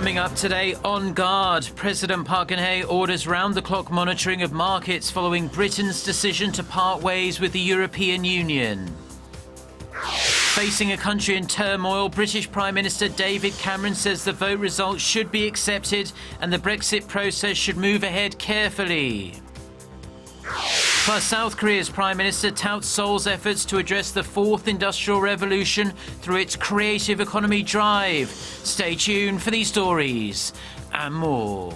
Coming up today, on guard, President Park Geun-hye orders round-the-clock monitoring of markets following Britain's decision to part ways with the European Union. Facing a country in turmoil, British Prime Minister David Cameron says the vote results should be accepted and the Brexit process should move ahead carefully. Plus, South Korea's Prime Minister touts Seoul's efforts to address the fourth industrial revolution through its creative economy drive. Stay tuned for these stories and more.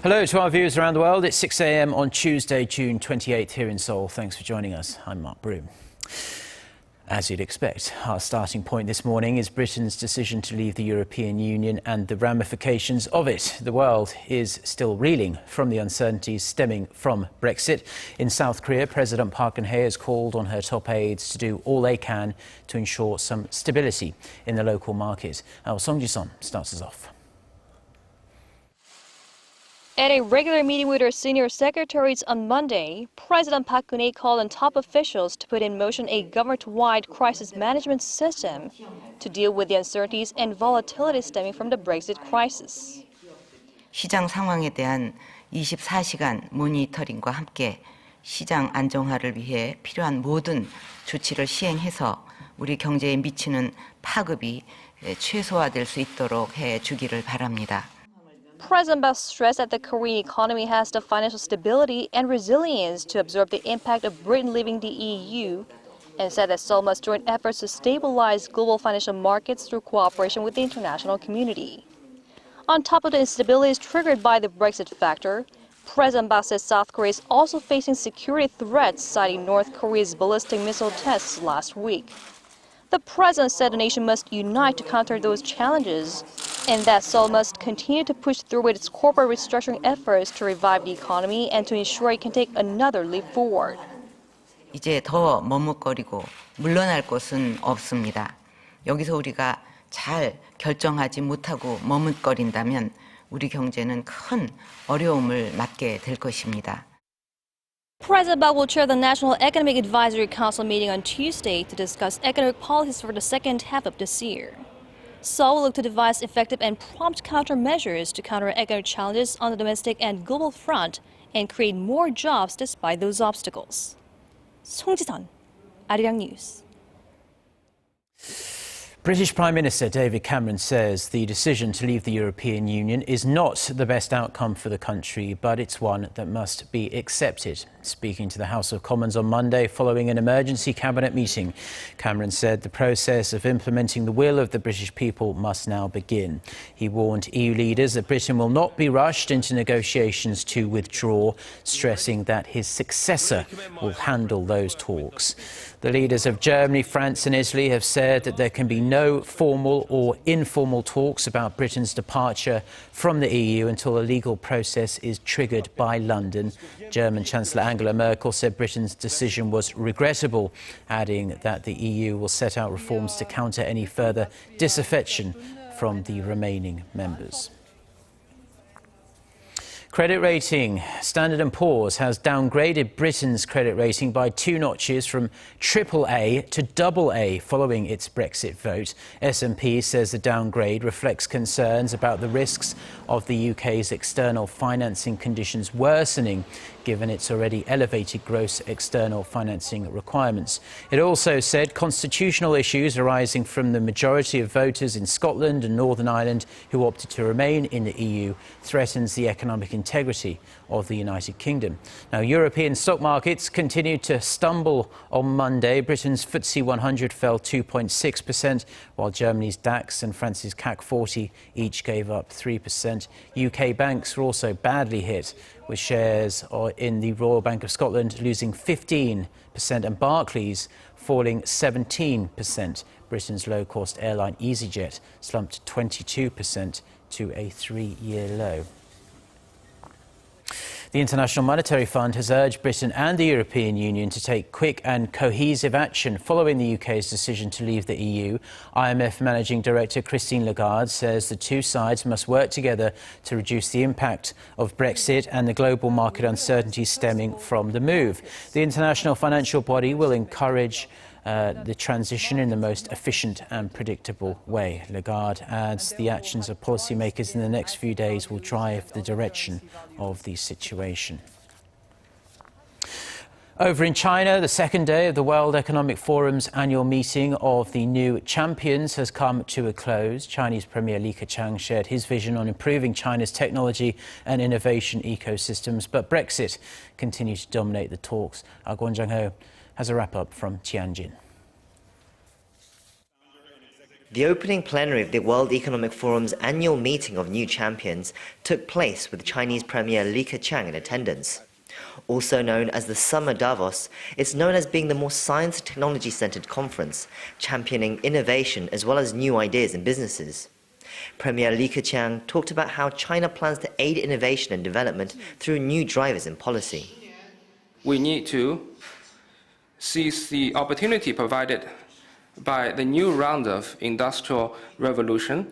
Hello to our viewers around the world. It's 6 a.m. on Tuesday, June 28th here in Seoul. Thanks for joining us. I'm Mark Broom. As you'd expect, our starting point this morning is Britain's decision to leave the European Union and the ramifications of it. The world is still reeling from the uncertainties stemming from Brexit. In South Korea, President Park Geun-hye has called on her top aides to do all they can to ensure some stability in the local market. Our Song Ji-son starts us off. At a regular meeting with her senior secretaries on Monday, President Park Geun-hye called on top officials to put in motion a government-wide crisis management system to deal with the uncertainties and volatility stemming from the Brexit crisis. 시장 상황에 대한 24시간 모니터링과 함께 시장 안정화를 위해 필요한 모든 조치를 시행해서 우리 경제에 미치는 파급이 최소화될 수 있도록 해 주기를 바랍니다. President Park stressed that the Korean economy has the financial stability and resilience to absorb the impact of Britain leaving the EU, and said that Seoul must join efforts to stabilize global financial markets through cooperation with the international community. On top of the instabilities triggered by the Brexit factor, President Park says South Korea is also facing security threats, citing North Korea's ballistic missile tests last week. The president said the nation must unite to counter those challenges, and that Seoul must continue to push through with its corporate restructuring efforts to revive the economy and to ensure it can take another leap forward. 이제 더 머뭇거리고 물러날 곳은 없습니다. 여기서 우리가 잘 결정하지 못하고 머뭇거린다면 우리 경제는 큰 어려움을 맞게 될 것입니다. President Park will chair the National Economic Advisory Council meeting on Tuesday to discuss economic policies for the second half of this year. Seoul will look to devise effective and prompt countermeasures to counter economic challenges on the domestic and global front and create more jobs despite those obstacles. Song Ji-son, Arirang News. British Prime Minister David Cameron says the decision to leave the European Union is not the best outcome for the country, but it's one that must be accepted. Speaking to the House of Commons on Monday following an emergency cabinet meeting, Cameron said the process of implementing the will of the British people must now begin. He warned EU leaders that Britain will not be rushed into negotiations to withdraw, stressing that his successor will handle those talks. The leaders of Germany, France and Italy have said that there can be no formal or informal talks about Britain's departure from the EU until a legal process is triggered by London. German Chancellor Angela Merkel said Britain's decision was regrettable, adding that the EU will set out reforms to counter any further disaffection from the remaining members. Credit rating. Standard & Poor's has downgraded Britain's credit rating by 2 notches from AAA to AA following its Brexit vote. S&P says the downgrade reflects concerns about the risks of the UK's external financing conditions worsening, given its already elevated gross external financing requirements. It also said constitutional issues arising from the majority of voters in Scotland and Northern Ireland who opted to remain in the EU threatens the economic integrity of the United Kingdom. Now, European stock markets continued to stumble on Monday. Britain's FTSE 100 fell 2.6%, while Germany's DAX and France's CAC 40 each gave up 3%. UK banks were also badly hit, with shares in the Royal Bank of Scotland losing 15% and Barclays falling 17%. Britain's low-cost airline EasyJet slumped 22% to a 3-year low. The International Monetary Fund has urged Britain and the European Union to take quick and cohesive action following the UK's decision to leave the EU. IMF Managing Director Christine Lagarde says the two sides must work together to reduce the impact of Brexit and the global market uncertainty stemming from the move. The international financial body will encourage the transition in the most efficient and predictable way. Lagarde adds the actions of policymakers in the next few days will drive the direction of the situation. Over in China, the second day of the World Economic Forum's annual meeting of the new champions has come to a close. Chinese Premier Li Keqiang shared his vision on improving China's technology and innovation ecosystems, but Brexit continues to dominate the talks. Kwon Jang-ho has a wrap-up from Tianjin. The opening plenary of the World Economic Forum's annual meeting of new champions took place with Chinese Premier Li Keqiang in attendance. Also known as the Summer Davos, it's known as being the more science and technology-centered conference, championing innovation as well as new ideas and businesses. Premier Li Keqiang talked about how China plans to aid innovation and development through new drivers in policy. We need to seize the opportunity provided by the new round of industrial revolution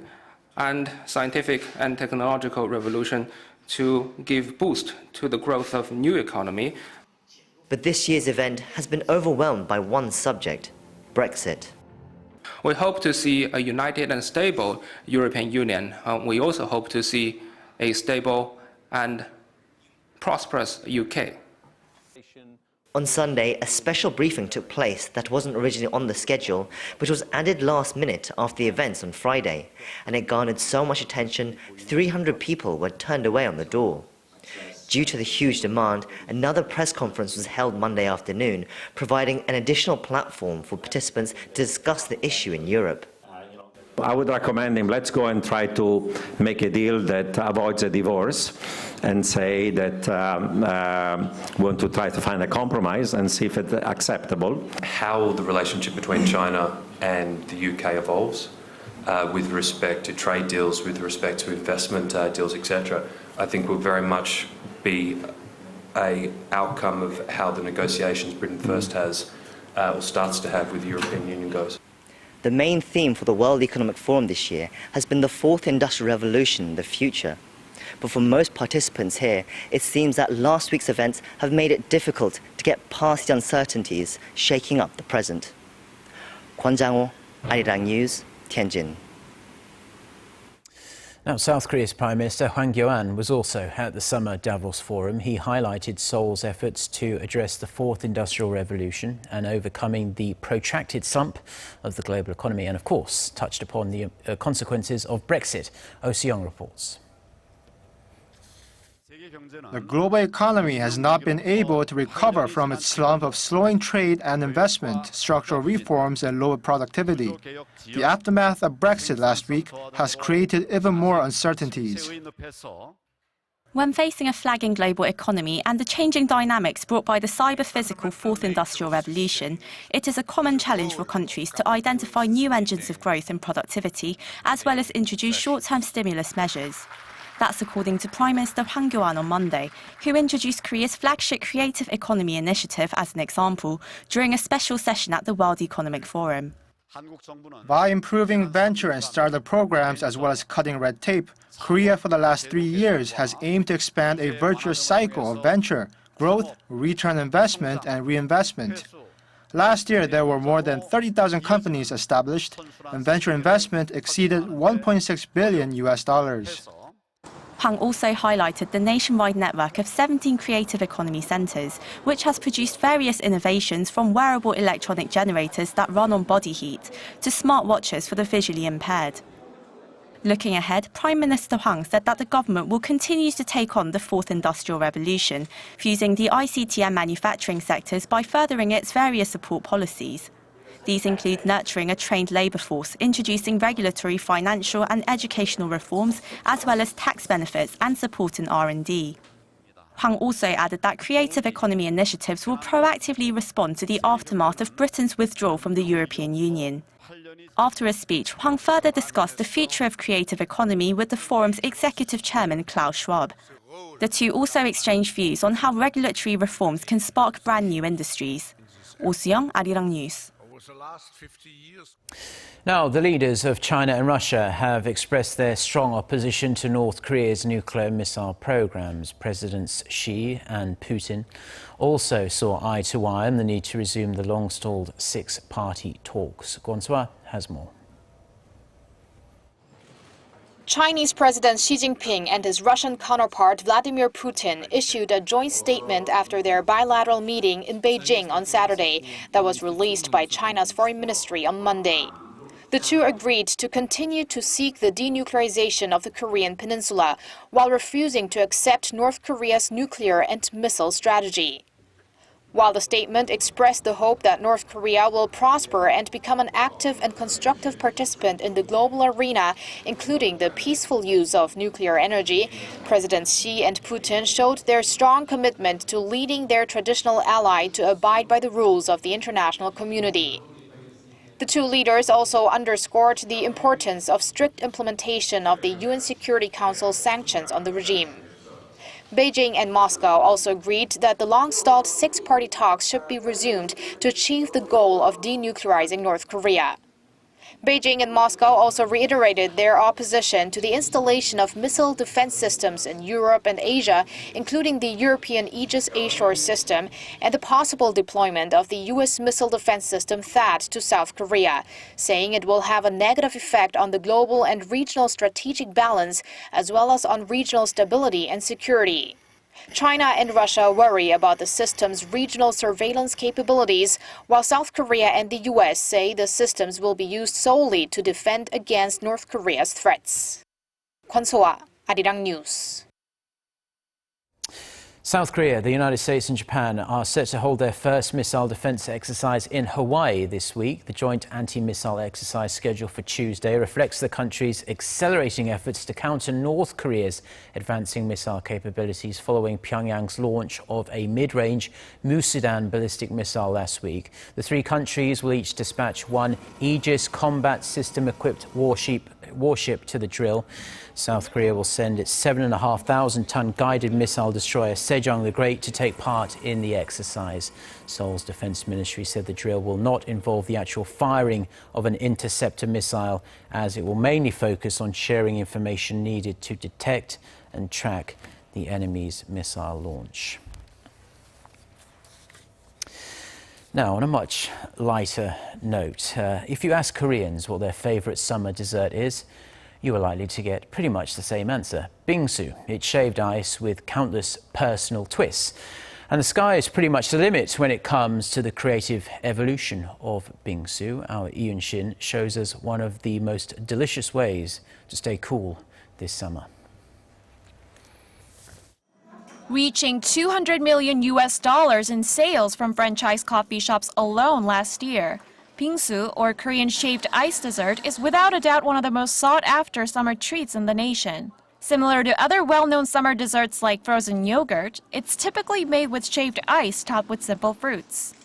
and scientific and technological revolution to give boost to the growth of new economy. But this year's event has been overwhelmed by one subject: Brexit. We hope to see a united and stable European Union. We also hope to see a stable and prosperous UK. On Sunday, a special briefing took place that wasn't originally on the schedule, but was added last minute after the events on Friday, and it garnered so much attention, 300 people were turned away on the door. Due to the huge demand, another press conference was held Monday afternoon, providing an additional platform for participants to discuss the issue in Europe. I would recommend him, let's go and try to make a deal that avoids a divorce and say that we want to try to find a compromise and see if it's acceptable. How the relationship between China and the UK evolves with respect to trade deals, with respect to investment deals, etc., I think will very much be an outcome of how the negotiations Britain first has or starts to have with the European Union goes. The main theme for the World Economic Forum this year has been the fourth industrial revolution in the future. But for most participants here, it seems that last week's events have made it difficult to get past the uncertainties shaking up the present. Kwon Jang-ho, Arirang News, Tianjin. Now, South Korea's Prime Minister Hwang Kyo-ahn was also at the Summer Davos Forum. He highlighted Seoul's efforts to address the fourth industrial revolution and overcoming the protracted slump of the global economy, and of course touched upon the consequences of Brexit. Oh Seong reports. The global economy has not been able to recover from its slump of slowing trade and investment, structural reforms and lower productivity. The aftermath of Brexit last week has created even more uncertainties. When facing a flagging global economy and the changing dynamics brought by the cyber-physical fourth industrial revolution, it is a common challenge for countries to identify new engines of growth and productivity, as well as introduce short-term stimulus measures. That's according to Prime Minister Hwang Kyo-ahn on Monday, who introduced Korea's flagship Creative Economy Initiative as an example during a special session at the World Economic Forum. By improving venture and startup programs as well as cutting red tape, Korea for the last 3 years has aimed to expand a virtuous cycle of venture, growth, return investment and reinvestment. Last year, there were more than 30,000 companies established, and venture investment exceeded $1.6 billion. Hwang also highlighted the nationwide network of 17 creative economy centres, which has produced various innovations from wearable electronic generators that run on body heat to smartwatches for the visually impaired. Looking ahead, Prime Minister Hwang said that the government will continue to take on the fourth industrial revolution, fusing the ICT and manufacturing sectors by furthering its various support policies. These include nurturing a trained labour force, introducing regulatory, financial and educational reforms, as well as tax benefits and support in R&D. Hwang also added that creative economy initiatives will proactively respond to the aftermath of Britain's withdrawal from the European Union. After his speech, Hwang further discussed the future of creative economy with the forum's executive chairman Klaus Schwab. The two also exchanged views on how regulatory reforms can spark brand new industries. Oh Seung, Arirang News. Now, the leaders of China and Russia have expressed their strong opposition to North Korea's nuclear missile programs. Presidents Xi and Putin also saw eye to eye on the need to resume the long-stalled six-party talks. Kwon Swa has more. Chinese President Xi Jinping and his Russian counterpart Vladimir Putin issued a joint statement after their bilateral meeting in Beijing on Saturday that was released by China's Foreign Ministry on Monday. The two agreed to continue to seek the denuclearization of the Korean peninsula while refusing to accept North Korea's nuclear and missile strategy. While the statement expressed the hope that North Korea will prosper and become an active and constructive participant in the global arena, including the peaceful use of nuclear energy, Presidents Xi and Putin showed their strong commitment to leading their traditional ally to abide by the rules of the international community. The two leaders also underscored the importance of strict implementation of the UN Security Council's sanctions on the regime. Beijing and Moscow also agreed that the long-stalled six-party talks should be resumed to achieve the goal of denuclearizing North Korea. Beijing and Moscow also reiterated their opposition to the installation of missile defense systems in Europe and Asia, including the European Aegis Ashore system and the possible deployment of the U.S. missile defense system THAAD to South Korea, saying it will have a negative effect on the global and regional strategic balance, as well as on regional stability and security. China and Russia worry about the system's regional surveillance capabilities, while South Korea and the U.S. say the systems will be used solely to defend against North Korea's threats. Kwon So-ah, Arirang News. South Korea, the United States and Japan are set to hold their first missile defense exercise in Hawaii this week. The joint anti-missile exercise scheduled for Tuesday reflects the country's accelerating efforts to counter North Korea's advancing missile capabilities following Pyongyang's launch of a mid-range Musudan ballistic missile last week. The three countries will each dispatch one Aegis combat system-equipped warship to the drill. South Korea will send its 7,500-ton guided missile destroyer Sejong the Great to take part in the exercise. Seoul's defense ministry said the drill will not involve the actual firing of an interceptor missile, as it will mainly focus on sharing information needed to detect and track the enemy's missile launch. Now, on a much lighter note, if you ask Koreans what their favorite summer dessert is, you are likely to get pretty much the same answer. Bingsu. It's shaved ice with countless personal twists. And the sky is pretty much the limit when it comes to the creative evolution of Bingsu. Our Yoon Shin shows us one of the most delicious ways to stay cool this summer. Reaching $200 million in sales from franchise coffee shops alone last year, Bingsu, or Korean shaved ice dessert, is without a doubt one of the most sought-after summer treats in the nation. Similar to other well-known summer desserts like frozen yogurt, it's typically made with shaved ice topped with simple fruits.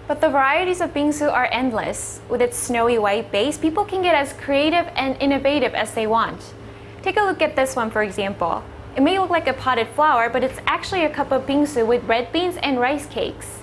But the varieties of Bingsu are endless. With its snowy white base, people can get as creative and innovative as they want. Take a look at this one, for example. It may look like a potted flower, but it's actually a cup of Bingsu with red beans and rice cakes.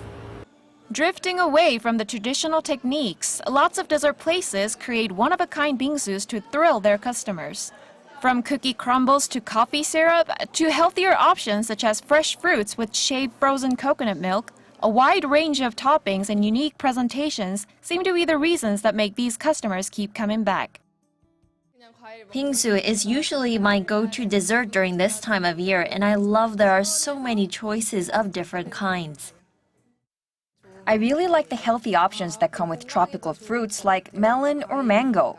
Drifting away from the traditional techniques, lots of dessert places create one-of-a-kind Bingsus to thrill their customers. From cookie crumbles to coffee syrup, to healthier options such as fresh fruits with shaved frozen coconut milk, a wide range of toppings and unique presentations seem to be the reasons that make these customers keep coming back. Bingsu is usually my go-to dessert during this time of year, and I love there are so many choices of different kinds. I really like the healthy options that come with tropical fruits like melon or mango.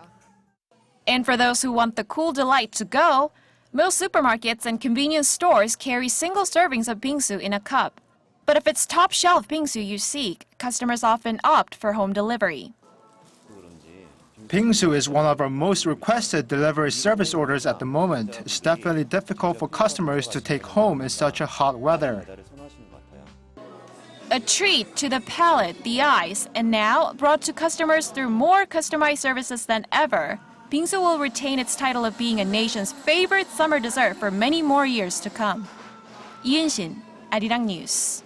And for those who want the cool delight to go, most supermarkets and convenience stores carry single servings of Bingsu in a cup. But if it's top-shelf Bingsu you seek, customers often opt for home delivery. Bingsu is one of our most requested delivery service orders at the moment. It's definitely difficult for customers to take home in such a hot weather. A treat to the palate, the eyes, and now brought to customers through more customized services than ever. Bingsu will retain its title of being a nation's favorite summer dessert for many more years to come. Lee Eun-shin, Arirang News.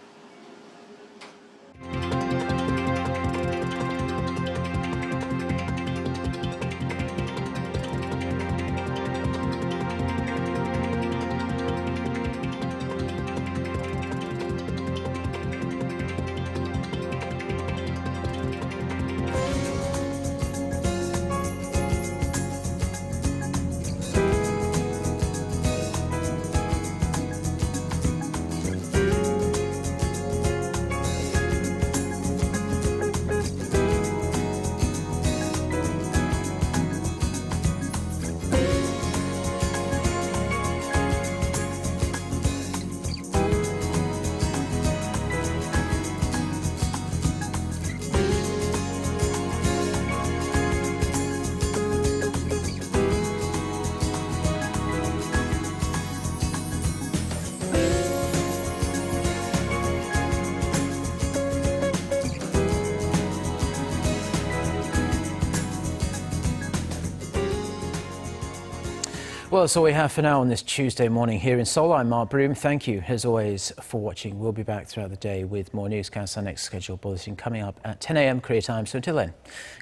Well, that's all we have for now on this Tuesday morning here in Seoul. I'm Mark Broom. Thank you, as always, for watching. We'll be back throughout the day with more newscasts. Our next scheduled bulletin coming up at 10 a.m. Korea time. So until then,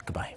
goodbye.